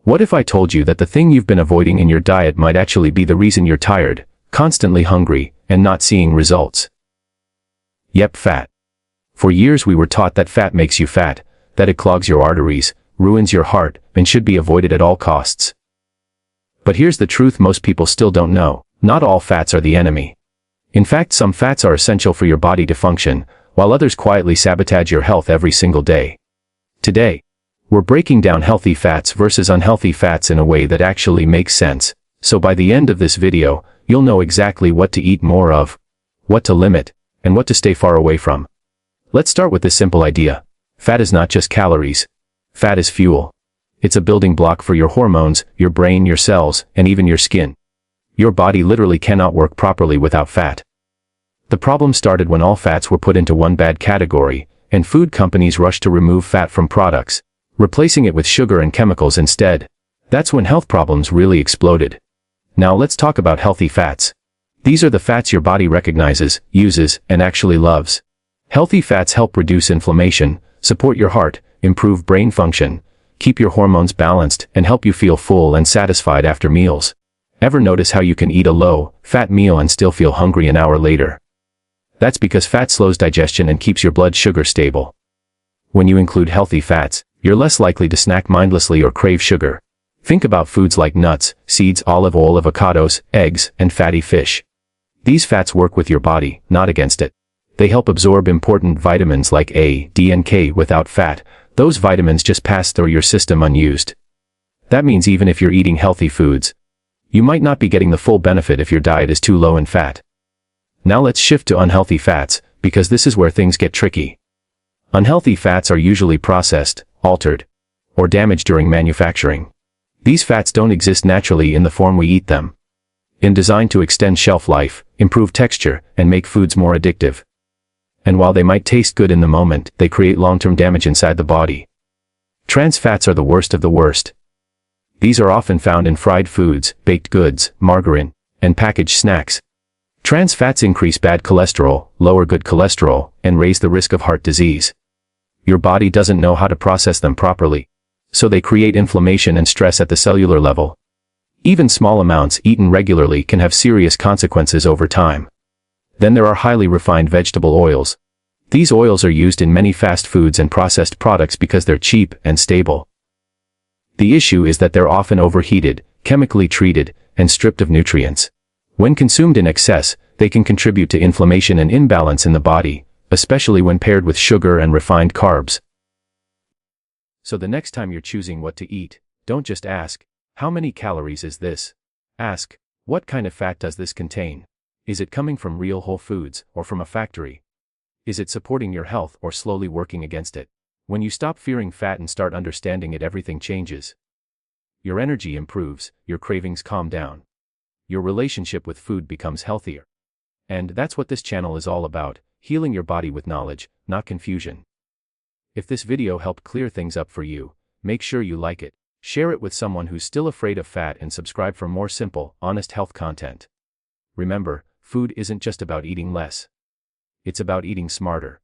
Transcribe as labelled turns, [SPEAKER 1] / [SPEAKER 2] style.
[SPEAKER 1] What if I told you that the thing you've been avoiding in your diet might actually be the reason you're tired, constantly hungry, and not seeing results? Yep, fat. For years we were taught that fat makes you fat, that it clogs your arteries, ruins your heart, and should be avoided at all costs. But here's the truth most people still don't know. Not all fats are the enemy. In fact, some fats are essential for your body to function, while others quietly sabotage your health every single day. Today, we're breaking down healthy fats versus unhealthy fats in a way that actually makes sense, so by the end of this video, you'll know exactly what to eat more of, what to limit, and what to stay far away from. Let's start with this simple idea. Fat is not just calories. Fat is fuel. It's a building block for your hormones, your brain, your cells, and even your skin. Your body literally cannot work properly without fat. The problem started when all fats were put into one bad category, and food companies rushed to remove fat from products, replacing it with sugar and chemicals instead. That's when health problems really exploded. Now let's talk about healthy fats. These are the fats your body recognizes, uses, and actually loves. Healthy fats help reduce inflammation, support your heart, improve brain function, keep your hormones balanced, and help you feel full and satisfied after meals. Ever notice how you can eat a low-fat meal and still feel hungry an hour later? That's because fat slows digestion and keeps your blood sugar stable. When you include healthy fats, you're less likely to snack mindlessly or crave sugar. Think about foods like nuts, seeds, olive oil, avocados, eggs, and fatty fish. These fats work with your body, not against it. They help absorb important vitamins like A, D, and K. Without fat, those vitamins just pass through your system unused. That means even if you're eating healthy foods, you might not be getting the full benefit if your diet is too low in fat. Now let's shift to unhealthy fats, because this is where things get tricky. Unhealthy fats are usually processed, altered, or damaged during manufacturing. These fats don't exist naturally in the form we eat them. They're designed to extend shelf life, improve texture, and make foods more addictive. And while they might taste good in the moment, they create long-term damage inside the body. Trans fats are the worst of the worst. These are often found in fried foods, baked goods, margarine, and packaged snacks. Trans fats increase bad cholesterol, lower good cholesterol, and raise the risk of heart disease. Your body doesn't know how to process them properly, so they create inflammation and stress at the cellular level. Even small amounts eaten regularly can have serious consequences over time. Then there are highly refined vegetable oils. These oils are used in many fast foods and processed products because they're cheap and stable. The issue is that they're often overheated, chemically treated, and stripped of nutrients. When consumed in excess, they can contribute to inflammation and imbalance in the body, especially when paired with sugar and refined carbs. So the next time you're choosing what to eat, don't just ask, how many calories is this? Ask, what kind of fat does this contain? Is it coming from real whole foods or from a factory? Is it supporting your health or slowly working against it? When you stop fearing fat and start understanding it, everything changes. Your energy improves, your cravings calm down. Your relationship with food becomes healthier. And that's what this channel is all about, healing your body with knowledge, not confusion. If this video helped clear things up for you, make sure you like it, share it with someone who's still afraid of fat, and subscribe for more simple, honest health content. Remember, food isn't just about eating less. It's about eating smarter.